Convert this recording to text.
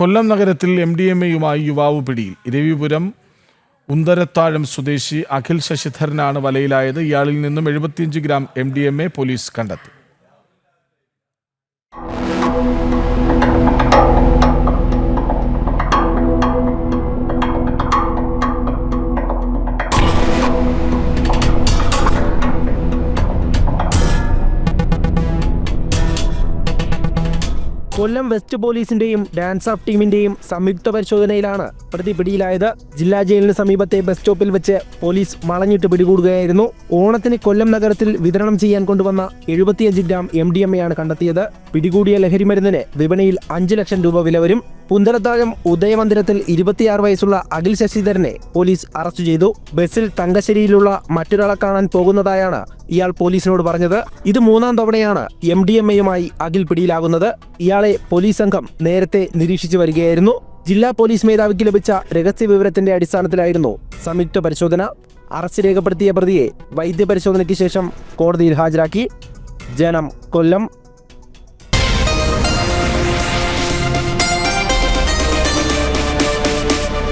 കൊല്ലം നഗരത്തിൽ MDMA-യുമായി യുവാവ് പിടിയിൽ. രവിപുരം ഉന്തരത്താഴം സ്വദേശി അഖിൽ ശശിധരനാണ് വലയിലായത്. ഇയാളിൽ നിന്നും 75 ഗ്രാം MDMA പോലീസ് കണ്ടെത്തി. കൊല്ലം വെസ്റ്റ് പോലീസിന്റെയും ഡാൻസ് ഓഫ് ടീമിന്റെയും സംയുക്ത പരിശോധനയിലാണ് പ്രതി പിടിയിലായത്. ജില്ലാ ജയിലിന് സമീപത്തെ ബസ് സ്റ്റോപ്പിൽ വെച്ച് പോലീസ് വളഞ്ഞിട്ട് പിടികൂടുകയായിരുന്നു. ഓണത്തിന് കൊല്ലം നഗരത്തിൽ വിതരണം ചെയ്യാൻ കൊണ്ടുവന്ന 75 ഗ്രാം MDMA-യാണ് കണ്ടെത്തിയത്. പിടികൂടിയ ലഹരിമരുന്നിന് വിപണിയിൽ 5 ലക്ഷം രൂപ വില വരും. പുന്തലത്താഴം ഉദയമന്ദിരത്തിൽ 26 വയസ്സുള്ള അഖിൽ ശശിധരനെ പോലീസ് അറസ്റ്റ് ചെയ്തു. ബസ്സിൽ തങ്കശ്ശേരിയിലുള്ള മറ്റൊരാളെ കാണാൻ പോകുന്നതായാണ് ഇയാൾ പോലീസിനോട് പറഞ്ഞത്. ഇത് 3-ാം തവണയാണ് MDMA-യുമായി അഖിൽ പിടിയിലാകുന്നത്. ഇയാളെ പോലീസ് സംഘം നേരത്തെ നിരീക്ഷിച്ചു വരികയായിരുന്നു. ജില്ലാ പോലീസ് മേധാവിക്ക് ലഭിച്ച രഹസ്യ വിവരത്തിന്റെ അടിസ്ഥാനത്തിലായിരുന്നു സംയുക്ത പരിശോധന. അറസ്റ്റ് രേഖപ്പെടുത്തിയ പ്രതിയെ വൈദ്യപരിശോധനയ്ക്ക് ശേഷം കോടതിയിൽ ഹാജരാക്കി. ജനം, കൊല്ലം.